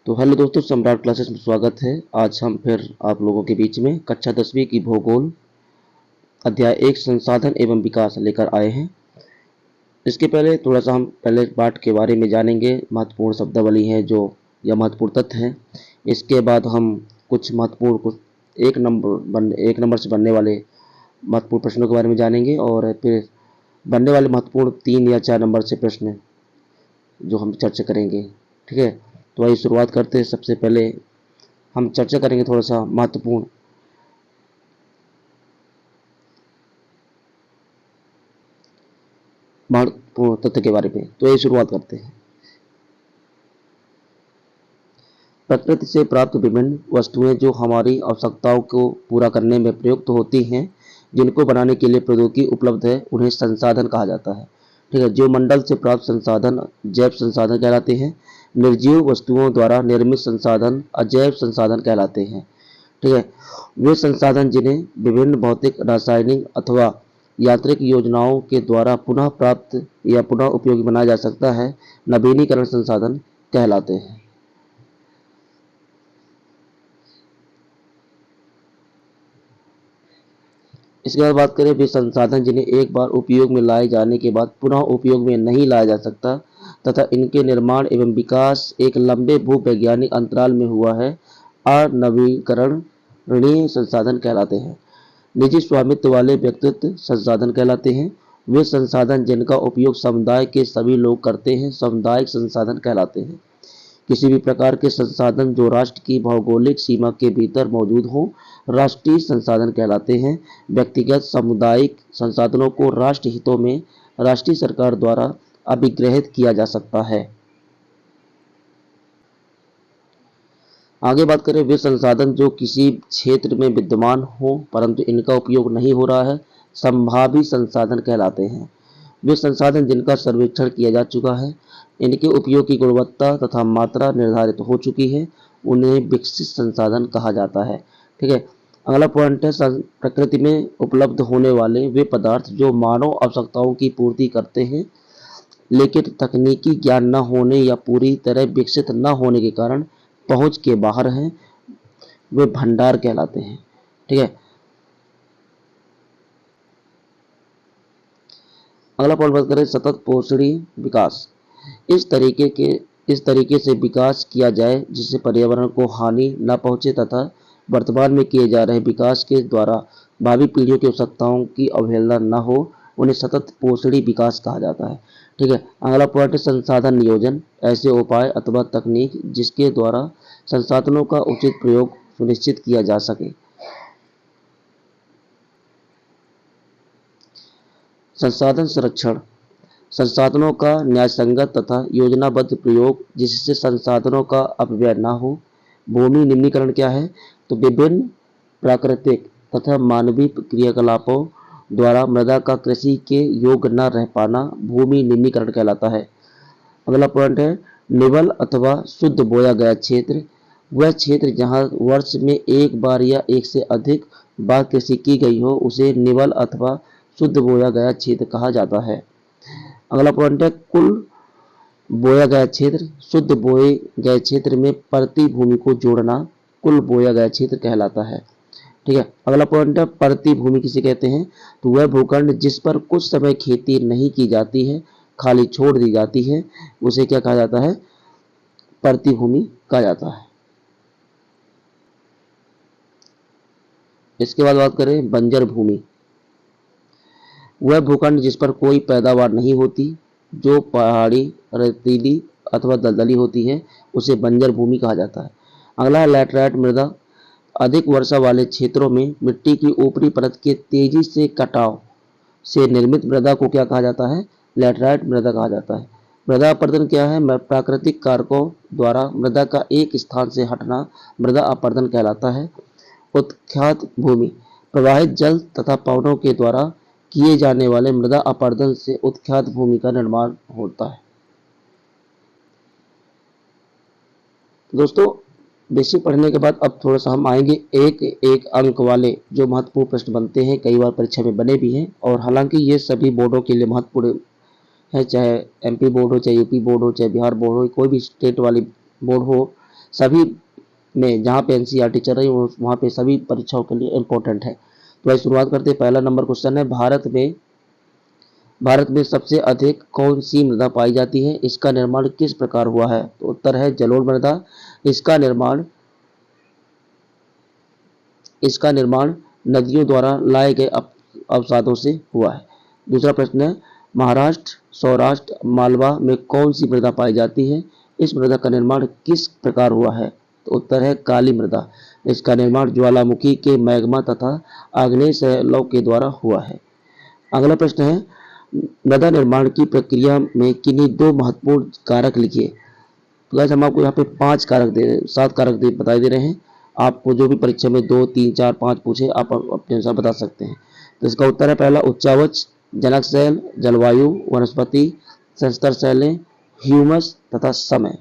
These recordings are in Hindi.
तो हेलो दोस्तों, सम्राट क्लासेस में स्वागत है। आज हम फिर आप लोगों के बीच में कक्षा 10वीं की भूगोल अध्याय 1 संसाधन एवं विकास लेकर आए हैं। इसके पहले थोड़ा सा हम पहले पाठ के बारे में जानेंगे। महत्वपूर्ण शब्दावली है जो या महत्वपूर्ण तथ्य हैं। इसके बाद हम कुछ महत्वपूर्ण एक नंबर से बनने वाले महत्वपूर्ण प्रश्नों के बारे में जानेंगे और फिर बनने वाले महत्वपूर्ण 3 या 4 नंबर से प्रश्न जो हम चर्चा करेंगे। ठीक है, तो आइए शुरुआत करते हैं। सबसे पहले हम चर्चा करेंगे थोड़ा सा महत्वपूर्ण तथ्य के बारे में। तो ये शुरुआत करते हैं। प्रकृति से प्राप्त विभिन्न वस्तुएं जो हमारी आवश्यकताओं को पूरा करने में प्रयुक्त होती हैं, जिनको बनाने के लिए प्रौद्योगिकी उपलब्ध है, उन्हें संसाधन कहा जाता है। ठीक है, जो मंडल से प्राप्त संसाधन जैव संसाधन कहलाते हैं। निर्जीव वस्तुओं द्वारा निर्मित संसाधन अजैव संसाधन कहलाते हैं। ठीक है, वे संसाधन जिन्हें विभिन्न भौतिक, रासायनिक अथवा यांत्रिक योजनाओं के द्वारा पुनः प्राप्त या पुनः उपयोगी बनाया जा सकता है, नवीनीकरण संसाधन कहलाते हैं। इसके बाद बात करें वे संसाधन जिन्हें एक बार उपयोग में लाए जाने के बाद पुनः उपयोग में नहीं लाया जा सकता तथा इनके निर्माण एवं विकास एक लंबे भूवैज्ञानिक अंतराल में हुआ है, अनवीकरणीय संसाधन कहलाते हैं। निजी स्वामित्व वाले व्यक्तित्व संसाधन कहलाते हैं। वे संसाधन जिनका उपयोग समुदाय के सभी लोग करते हैं, सामुदायिक संसाधन कहलाते हैं। किसी भी प्रकार के संसाधन जो राष्ट्र की भौगोलिक सीमा के भीतर मौजूद हो, राष्ट्रीय संसाधन कहलाते हैं। व्यक्तिगत सामुदायिक संसाधनों को राष्ट्र हितों में राष्ट्रीय सरकार द्वारा अभिग्रहित किया जा सकता है। आगे बात करें वे संसाधन जो किसी क्षेत्र में विद्यमान हो परंतु इनका उपयोग नहीं हो रहा है, संभावी संसाधन कहलाते हैं। वे संसाधन जिनका सर्वेक्षण किया जा चुका है, इनके उपयोग की गुणवत्ता तथा मात्रा निर्धारित हो चुकी है, उन्हें विकसित संसाधन कहा जाता है। ठीक है, अगला पॉइंट है प्रकृति में उपलब्ध होने वाले वे पदार्थ जो मानव आवश्यकताओं की पूर्ति करते हैं लेकिन तकनीकी ज्ञान न होने या पूरी तरह विकसित न होने के कारण पहुंच के बाहर हैं, वे भंडार कहलाते हैं। ठीक है, अगला पॉइंट बात करें सतत पोषणीय विकास। इस तरीके से विकास किया जाए जिससे पर्यावरण को हानि न पहुंचे तथा वर्तमान में किए जा रहे विकास के द्वारा भावी पीढ़ियों की आवश्यकताओं की अवहेलना न हो, उन्हें सतत पोषणीय विकास कहा जाता है। ठीक है, अगला पॉइंट है संसाधन नियोजन। ऐसे उपाय अथवा तकनीक जिसके द्वारा संसाधनों का उचित प्रयोग सुनिश्चित किया जा सके। संसाधन संरक्षण, संसाधनों का न्यायसंगत तथा योजनाबद्ध प्रयोग जिससे संसाधनों का अपव्यय न हो। भूमि निम्नीकरण क्या है? तो विभिन्न प्राकृतिक तथा मानवीय क्रियाकलापों द्वारा मृदा का कृषि के योग्य न रह पाना भूमि निम्नीकरण कहलाता है। अगला पॉइंट है निवल अथवा शुद्ध बोया गया क्षेत्र। वह क्षेत्र जहाँ वर्ष में एक बार या एक से अधिक बार कृषि की गई हो उसे निवल अथवा शुद्ध बोया गया क्षेत्र कहा जाता है। अगला पॉइंट है कुल बोया गया क्षेत्र। शुद्ध बोए गए क्षेत्र में परती भूमि को जोड़ना कुल बोया गया क्षेत्र कहलाता है। ठीक है, अगला पॉइंट है परती भूमि किसे कहते हैं? तो वह भूखंड जिस पर कुछ समय खेती नहीं की जाती है, खाली छोड़ दी जाती है, उसे क्या कहा जाता है? परती भूमि कहा जाता है। इसके बाद बात करें बंजर भूमि। वह भूखंड जिस पर कोई पैदावार नहीं होती, जो पहाड़ी, रेतीली अथवा दलदली होती है, उसे बंजर भूमि कहा जाता है। अगला है लैटराइट मृदा। अधिक वर्षा वाले क्षेत्रों में मिट्टी की ऊपरी परत के तेजी से कटाव से निर्मित मृदा को क्या कहा जाता है? लैटराइट मृदा कहा जाता है। मृदा अपरदन क्या है? प्राकृतिक कारकों द्वारा मृदा का एक स्थान से हटना मृदा अपरदन कहलाता है। उत्खात भूमि, प्रवाहित जल तथा पवनों के द्वारा किए जाने वाले मृदा अपरदन से उत्खात भूमि का निर्माण होता है। दोस्तों, बेसिक पढ़ने के बाद अब थोड़ा सा हम आएंगे एक एक अंक वाले जो महत्वपूर्ण प्रश्न बनते हैं, कई बार परीक्षा में बने भी हैं और हालांकि ये सभी बोर्डों के लिए महत्वपूर्ण है, चाहे एमपी बोर्ड हो, चाहे यूपी बोर्ड हो, चाहे बिहार बोर्ड हो, कोई भी स्टेट वाली बोर्ड हो, सभी में जहाँ पे एनसीईआरटी चल रही है वहाँ पे सभी परीक्षाओं के लिए इम्पोर्टेंट है। तो वही शुरुआत करते हैं। पहला नंबर क्वेश्चन है, भारत में सबसे अधिक कौन सी मृदा पाई जाती है, इसका निर्माण किस प्रकार हुआ है? तो उत्तर है जलोढ़ मृदा। इसका निर्माण नदियों द्वारा लाए गए अवसादों से हुआ है। दूसरा प्रश्न है, महाराष्ट्र, सौराष्ट्र, मालवा में कौन सी मृदा पाई जाती है, इस मृदा का निर्माण किस प्रकार हुआ है? तो उत्तर है काली मृदा। इसका निर्माण ज्वालामुखी के मैग्मा तथा आग्नेय शैलों के द्वारा हुआ है। अगला प्रश्न है, मृदा निर्माण की प्रक्रिया में किन्हीं दो महत्वपूर्ण कारक लिखिए। तो गाइस हम आपको यहाँ पे 7 कारक बताई दे रहे हैं। आपको जो भी परीक्षा में 2, 3, 4, 5 पूछे आप अपने अनुसार बता सकते हैं। तो इसका उत्तर है पहला उच्चावच, जनक शैल, जलवायु, वनस्पति, संस्तर शैलें, ह्यूमस तथा समय।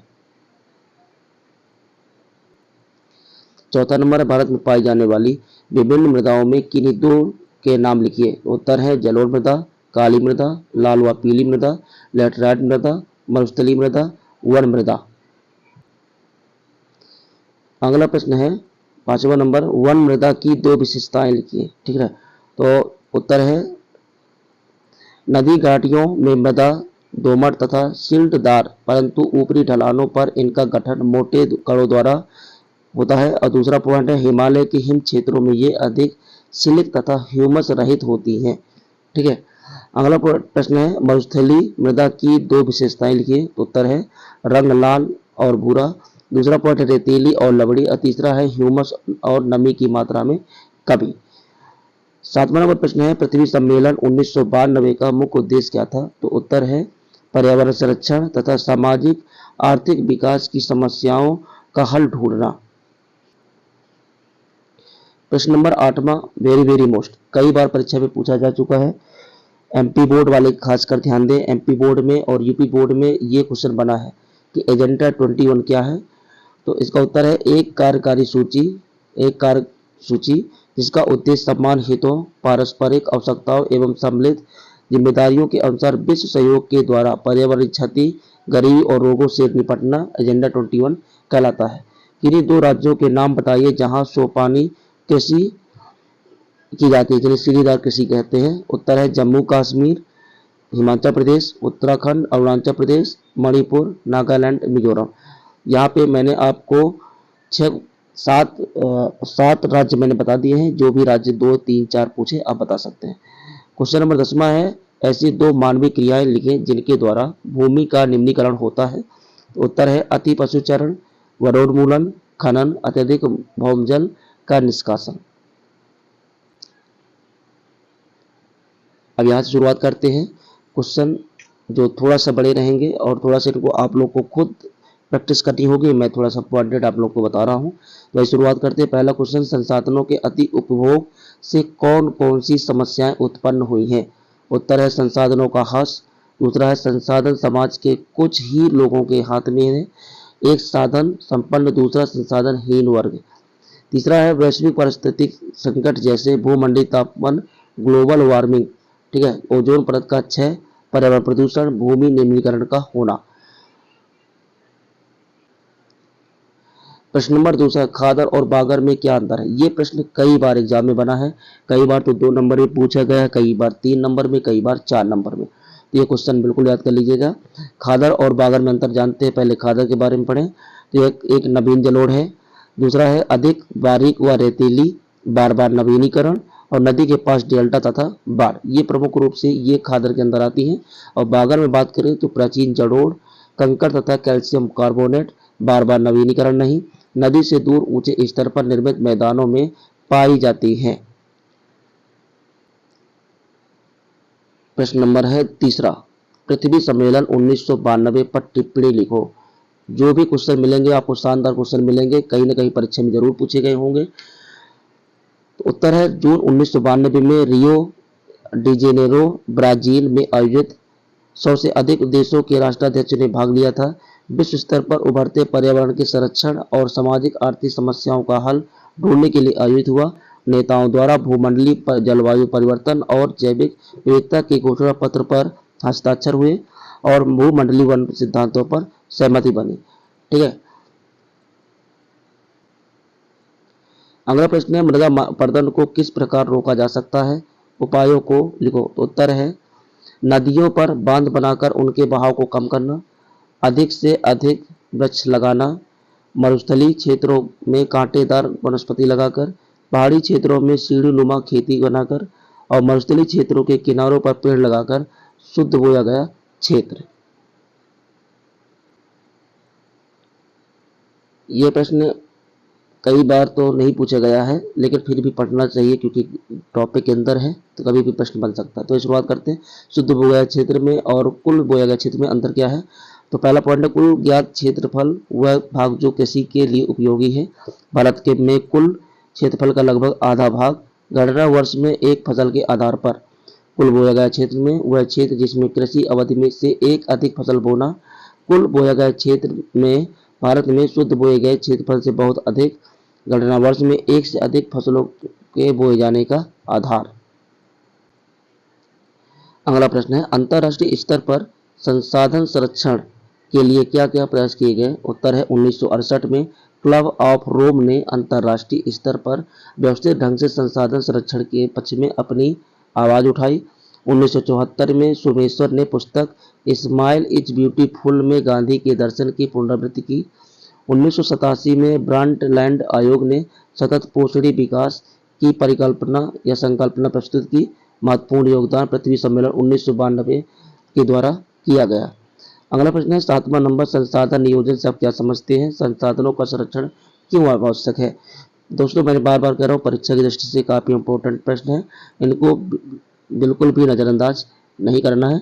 चौथा नंबर है, भारत में पाई जाने वाली विभिन्न मृदाओं में किन्हीं दो के नाम लिखिए। उत्तर है जलोढ़ मृदा, काली मृदा, लाल व पीली मृदा, लैटराइट मृदा, मरुस्थलीय मृदा, वन मृदा। अगला प्रश्न है 5वां नंबर, वन मृदा की दो विशेषताएं लिखिए। ठीक है, तो उत्तर है नदी घाटियों में मृदा दोमट तथा सिल्टदार, परंतु ऊपरी ढलानों पर इनका गठन मोटे कणों द्वारा होता है। और दूसरा पॉइंट है, हिमालय के हिम क्षेत्रों में ये अधिक सिलिक तथा ह्यूमस रहित होती हैं। ठीक है, अगला प्रश्न है, मरुस्थलीय मृदा की दो विशेषताएं लिखिए। तो उत्तर है रंग लाल और भूरा। दूसरा पॉइंट है रेतीली और लवड़ी। और तीसरा है ह्यूमस और नमी की मात्रा में कमी। 7वां नंबर प्रश्न है, पृथ्वी सम्मेलन 1992 का मुख्य उद्देश्य क्या था? तो उत्तर है पर्यावरण संरक्षण तथा सामाजिक आर्थिक विकास की समस्याओं का हल ढूंढना। प्रश्न नंबर 8वां, वेरी वेरी मोस्ट, कई बार परीक्षा में पूछा जा चुका है। एमपी बोर्ड वाले खासकर ध्यान दें। एमपी बोर्ड में और यूपी बोर्ड में ये क्वेश्चन बना है कि एजेंडा 21 क्या है? तो इसका उत्तर है एक कार्य सूची जिसका उद्देश्य समान हितों, पारस्परिक आवश्यकताओं एवं सम्मिलित जिम्मेदारियों के अनुसार विश्व सहयोग के द्वारा पर्यावरण क्षति, गरीबी और रोगों से निपटना एजेंडा 21 कहलाता है। किन्हीं दो राज्यों के नाम बताइए जहां सोपानी कृषि की जाती है, जिन्हें सीढ़ीदार कृषि कहते हैं। उत्तर है जम्मू कश्मीर, हिमाचल प्रदेश, उत्तराखंड, अरुणाचल प्रदेश, मणिपुर, नागालैंड, मिजोरम। यहाँ पे मैंने आपको 7 राज्य मैंने बता दिए हैं। जो भी राज्य 2, 3, 4 पूछे आप बता सकते हैं। क्वेश्चन नंबर 10वां है, ऐसी दो मानवीय क्रियाएं लिखें जिनके द्वारा भूमि का निम्नीकरण होता है। उत्तर है अति पशुचरण, वनोन्मूलन, खनन, अत्यधिक भौमजल का निष्कासन। अब यहाँ से शुरुआत करते हैं। क्वेश्चन जो थोड़ा सा बड़े रहेंगे और थोड़ा सा इनको आप लोग को खुद प्रैक्टिस करनी होगी। मैं थोड़ा सा पॉइंटेड आप लोग को बता रहा हूँ। तो शुरुआत करते हैं। पहला क्वेश्चन, संसाधनों के अति उपभोग से कौन कौन सी समस्याएं उत्पन्न हुई हैं? उत्तर है संसाधनों का ह्रास। दूसरा है संसाधन समाज के कुछ ही लोगों के हाथ में है, एक साधन संपन्न, दूसरा संसाधनहीन वर्ग। तीसरा है वैश्विक पारिस्थितिक संकट जैसे भूमंडलीय तापमान, ग्लोबल वार्मिंग, ठीक है, ओजोन परत का क्षय, पर्यावरण प्रदूषण, भूमि निम्नीकरण का होना। प्रश्न नंबर 2, खादर और बागर में क्या अंतर है? ये प्रश्न कई बार एग्जाम में बना है। कई बार तो 2 नंबर में पूछा गया है, कई बार 3 नंबर में, कई बार 4 नंबर में। तो ये क्वेश्चन बिल्कुल याद कर लीजिएगा। खादर और बागर में अंतर जानते हैं। पहले खादर के बारे में पढ़ें। तो एक नवीन जलोढ़ है। दूसरा है अधिक बारीक व रेतीली, बार बार नवीनीकरण और नदी के पास डेल्टा तथा बाढ़। ये प्रमुख रूप से ये खादर के अंदर आती हैं। और बागर में बात करें तो प्राचीन जलोढ़, कंकड़ तथा कैल्शियम कार्बोनेट, बार बार नवीनीकरण नहीं, नदी से दूर ऊंचे स्तर पर निर्मित मैदानों में पाई जाती हैं। प्रश्न नंबर है 3, पृथ्वी सम्मेलन 1992 पर टिप्पणी लिखो। जो भी क्वेश्चन मिलेंगे आपको शानदार क्वेश्चन मिलेंगे, कहीं ना कहीं परीक्षा में जरूर पूछे गए होंगे। तो उत्तर है जून 1992 में रियो डी जेनेरो ब्राजील में आयोजित 100 से अधिक देशों के राष्ट्राध्यक्ष ने भाग लिया था। विश्व स्तर पर उभरते पर्यावरण के संरक्षण और सामाजिक आर्थिक समस्याओं का हल ढूंढने के लिए आयोजित हुआ। नेताओं द्वारा भूमंडलीय जलवायु परिवर्तन और जैविक विविधता के घोषणा पत्र पर हस्ताक्षर हुए और भूमंडलीय वन सिद्धांतों पर सहमति बनी। ठीक है, अगला प्रश्न है मृदा अपरदन को किस प्रकार रोका जा सकता है, उपायों को लिखो। तो उत्तर है नदियों पर बांध बनाकर उनके बहाव को कम करना, अधिक से अधिक वृक्ष लगाना, मरुस्थलीय क्षेत्रों में कांटेदार वनस्पति लगाकर, पहाड़ी क्षेत्रों में सीढ़ी नुमा खेती बनाकर और मरुस्थलीय क्षेत्रों के किनारों पर पेड़ लगाकर शुद्ध बोया गया क्षेत्र। ये प्रश्न कई बार तो नहीं पूछा गया है लेकिन फिर भी पढ़ना चाहिए क्योंकि टॉपिक के अंदर है तो कभी भी प्रश्न बन सकता है। तो शुरुआत करते हैं शुद्ध बोया क्षेत्र में और कुल बोया गया क्षेत्र में अंतर क्या है। तो पहला पॉइंट है कुल ज्ञात क्षेत्रफल वह भाग जो कृषि के लिए उपयोगी है। भारत के में कुल क्षेत्रफल का लगभग आधा भाग गणना वर्ष में एक फसल के आधार पर कुल बोया गया क्षेत्र में वह क्षेत्र जिसमें कृषि अवधि में से एक अधिक फसल बोना। कुल बोया गया क्षेत्र में भारत में शुद्ध बोए गए क्षेत्रफल से बहुत अधिक गणना वर्ष में एक से अधिक फसलों के बोए जाने का आधार। अगला प्रश्न है अंतर्राष्ट्रीय स्तर पर संसाधन संरक्षण के लिए क्या क्या प्रयास किए गए। उत्तर है 1968 में क्लब ऑफ रोम ने अंतर्राष्ट्रीय स्तर पर व्यवस्थित ढंग से संसाधन संरक्षण के पक्ष में अपनी आवाज उठाई। 1974 में सोमेश्वर ने पुस्तक स्माइल इज ब्यूटीफुल में गांधी के दर्शन की पुनरावृत्ति की। 1987 में ब्रांडलैंड आयोग ने सतत पोषणी विकास की परिकल्पना या संकल्पना प्रस्तुत की। महत्वपूर्ण योगदान पृथ्वी सम्मेलन 1992 के द्वारा किया गया। अगला प्रश्न है 7वां नंबर संसाधन नियोजन से आप क्या समझते हैं, संसाधनों का संरक्षण क्यों आवश्यक है। दोस्तों मैं बार बार कह रहा हूँ परीक्षा की दृष्टि से काफी इंपॉर्टेंट प्रश्न है, इनको बिल्कुल भी नजरअंदाज नहीं करना है।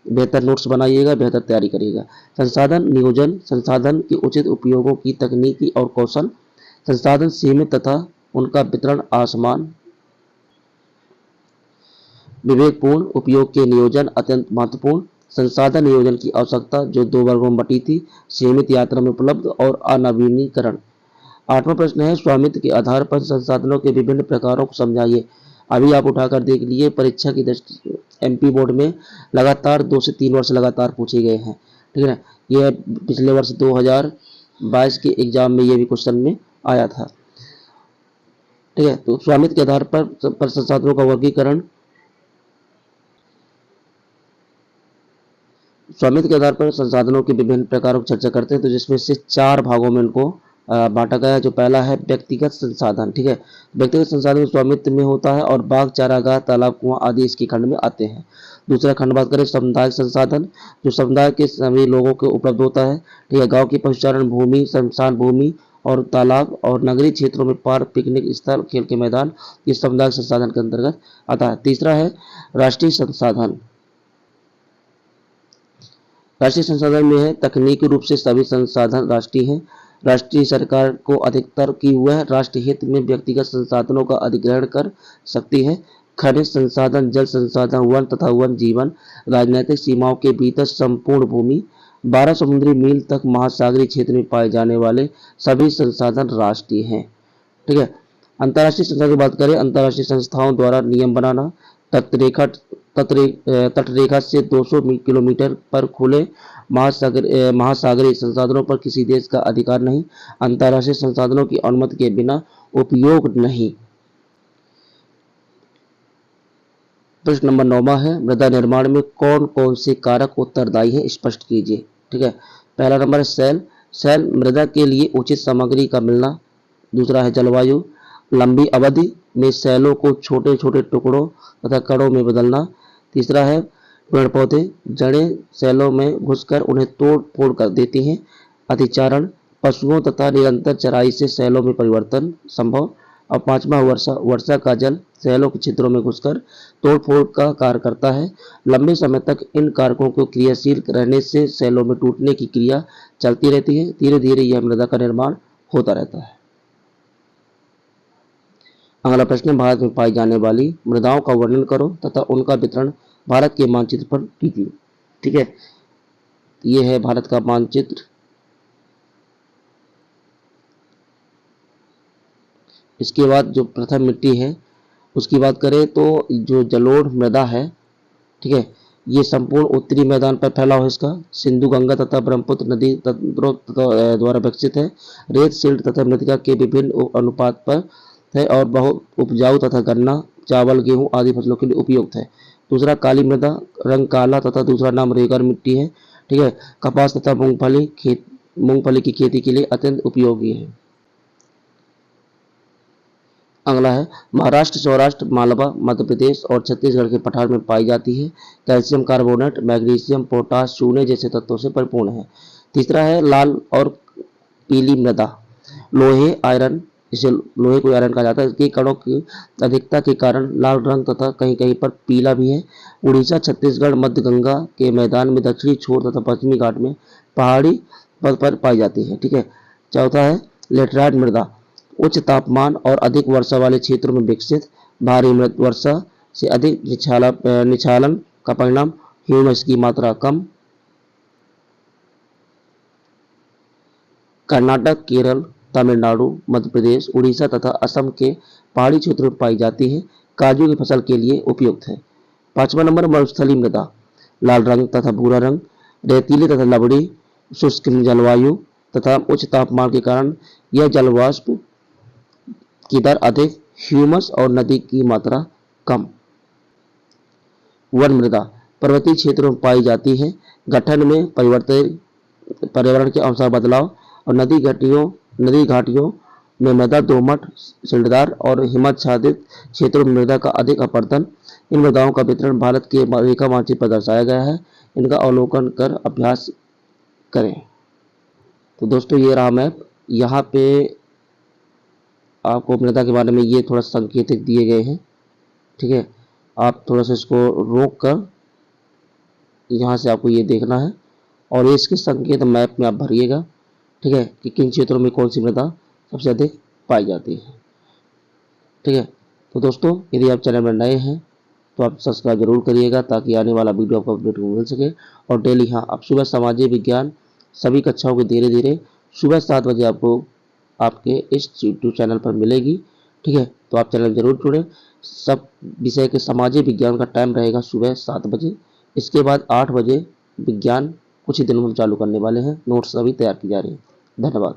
बेहतर नोट्स बनाइएगा, बेहतर तैयारी करिएगा। संसाधन नियोजन संसाधन के उचित उपयोगों की तकनीकी और कौशल, संसाधन सीमित तथा उनका वितरण असमान, विवेकपूर्ण उपयोग के नियोजन अत्यंत महत्वपूर्ण। संसाधन नियोजन की आवश्यकता जो दो वर्गों में बटी थी, सीमित यात्रा में उपलब्ध और अनवीनीकरण। 8वां प्रश्न है स्वामित्व के आधार पर संसाधनों के विभिन्न प्रकारों को समझाइए। अभी आप उठाकर देख लिए परीक्षा की दृष्टि एमपी बोर्ड में लगातार 2 से 3 वर्ष लगातार पूछे गए हैं, ठीक है। यह पिछले वर्ष 2022 के एग्जाम में यह भी क्वेश्चन में आया था, ठीक है। तो स्वामित्व के आधार पर संसाधनों का वर्गीकरण, स्वामित्व के आधार पर संसाधनों के विभिन्न प्रकारों की चर्चा करते हैं। तो जिसमें से 4 भागों में इनको बांटा गया है। जो पहला है व्यक्तिगत संसाधन, ठीक है। व्यक्तिगत संसाधन स्वामित्व में होता है और बाग, चारागाह, तालाब, कुआं आदि इसके खंड में आते हैं। दूसरा खंड बात करें सामुदायिक संसाधन, जो समुदाय के सभी लोगों को उपलब्ध होता है, ठीक है। गाँव की पशुचारण भूमि, श्मशान भूमि और तालाब और नगरीय क्षेत्रों में पार्क, पिकनिक स्थल, खेल के मैदान, ये सामुदायिक संसाधन के अंतर्गत आता है। तीसरा है राष्ट्रीय संसाधन। राष्ट्रीय संसाधन में है तकनीकी रूप से सभी संसाधन राष्ट्रीय हैं। राष्ट्रीय सरकार को अधिकतर की वह राष्ट्र हित में व्यक्तिगत संसाधनों का अधिग्रहण कर सकती है। खनिज संसाधन, जल संसाधन, वन तथा वन जीवन, राजनीतिक सीमाओं के भीतर संपूर्ण भूमि, 12 समुद्री मील तक महासागरीय क्षेत्र में पाए जाने वाले सभी संसाधन राष्ट्रीय हैं, ठीक है। अंतर्राष्ट्रीय संसाधन की बात करें, अंतर्राष्ट्रीय संस्थाओं द्वारा नियम बनाना, तटरेखा से 200 किलोमीटर पर खुले महासागरीय संसाधनों पर किसी देश का अधिकार नहीं। अंतर्राष्ट्रीय संसाधनों की अनुमति के बिना उपयोग नहीं। प्रश्न नंबर 9 है मृदा निर्माण में कौन कौन से कारक उत्तरदायी हैं, स्पष्ट कीजिए, ठीक है। पहला नंबर है सेल मृदा के लिए उचित सामग्री का मिलना। दूसरा है जलवायु, लंबी अवधि में सेलों को छोटे छोटे टुकड़ों तथा कणों में बदलना। तीसरा है पेड़ पौधे, जड़ें सेलों में घुसकर उन्हें तोड़ फोड़ कर देती हैं। अतिचारण, पशुओं तथा निरंतर चराई से सेलों में परिवर्तन संभव। और 5वां वर्षा का जल सेलों के छिद्रों में घुसकर तोड़ फोड़ का कार्य करता है। लंबे समय तक इन कारकों को क्रियाशील रहने से सेलों में टूटने की क्रिया चलती रहती है। धीरे धीरे यह मृदा का निर्माण होता रहता है। अगला प्रश्न, भारत में पाई जाने वाली मृदाओं का वर्णन करो तथा उनका वितरण भारत के मानचित्र पर कीजिए, ठीक है। ये है भारत का मानचित्र। इसके बाद जो प्रथम मिट्टी है उसकी बात करें तो जो जलोढ़ मृदा है, ठीक है, ये संपूर्ण उत्तरी मैदान पर फैला हुआ है। इसका सिंधु, गंगा तथा ब्रह्मपुत्र नदी द्वारा विकसित है। रेत, सिल्ट तथा मृतिका के विभिन्न अनुपात पर है और बहुत उपजाऊ तथा गन्ना, चावल, गेहूं आदि फसलों के लिए उपयुक्त है। दूसरा काली मृदा, रंग काला तथा दूसरा नाम रेगड़ मिट्टी है। ठीक है। कपास तथा मूंगफली की खेती के लिए अत्यंत उपयोगी है। अगला है महाराष्ट्र, सौराष्ट्र, मालवा, मध्य प्रदेश और छत्तीसगढ़ के पठार में पाई जाती है। कैल्शियम कार्बोनेट, मैग्नीशियम, पोटाश, चूने जैसे तत्वों से परिपूर्ण है। तीसरा है लाल और पीली मृदा, लोहे आयरन, इसे लोहे को आयरन कहा जाता है, इसके कणों की अधिकता के कारण लाल रंग तथा कहीं कहीं पर पीला भी है। उड़ीसा, छत्तीसगढ़, मध्य गंगा के मैदान में दक्षिणी छोर तथा पश्चिमी घाट में पहाड़ी पद पर पाई जाती है। ठीक है। चौथा है लेटराइट मृदा, उच्च तापमान और अधिक वर्षा वाले क्षेत्रों में विकसित, भारी वर्षा से अधिक निछालन का परिणाम, ह्यूमस की मात्रा कम। कर्नाटक, केरल, तमिलनाडु, मध्य प्रदेश, उड़ीसा तथा असम के पहाड़ी क्षेत्रों में पाई जाती है। काजू की फसल के लिए उपयुक्त है। 5वां नंबर मरुस्थलीय मृदा, लाल रंग तथा भूरा रंग, रेतीली तथा लवड़ी, शुष्क जलवायु तथा उच्च तापमान के कारण यह जलवाष्प की दर अधिक, ह्यूमस और नदी की मात्रा कम। वन मृदा, पर्वतीय क्षेत्रों में पाई जाती है। गठन में परिवर्तन, पर्यावरण के अनुसार बदलाव और नदी घाटियों में मृदा दोमट, सिल्टदार और हिमाच्छादित क्षेत्रों में मृदा का अधिक अपरदन। इन मृदाओं का वितरण भारत के रेखा मानचित्र पर दर्शाया गया है। इनका अवलोकन कर अभ्यास करें। तो दोस्तों ये रहा मैप। यहाँ पे आपको मृदा के बारे में ये थोड़ा संकेतिक दिए गए हैं। ठीक है। आप थोड़ा सा इसको रोक कर यहाँ से आपको ये देखना है और ये इसके संकेत मैप में आप भरिएगा। ठीक है, कि किन क्षेत्रों में कौन सी मृदा सबसे अधिक पाई जाती है। ठीक है। तो दोस्तों यदि आप चैनल में नए हैं तो आप सब्सक्राइब जरूर करिएगा ताकि आने वाला वीडियो आपको अपडेट मिल सके। और डेली हाँ आप सुबह सामाजिक विज्ञान सभी कक्षाओं के धीरे धीरे सुबह 7 बजे आपको आपके इस यूट्यूब चैनल पर मिलेगी। ठीक है। तो आप चैनल जरूर जुड़ें। सब विषय के सामाजिक विज्ञान का टाइम रहेगा सुबह 7 बजे। इसके बाद 8 बजे विज्ञान कुछ ही दिनों में हम चालू करने वाले हैं। नोट्स अभी तैयार की जा रही है। धन्यवाद।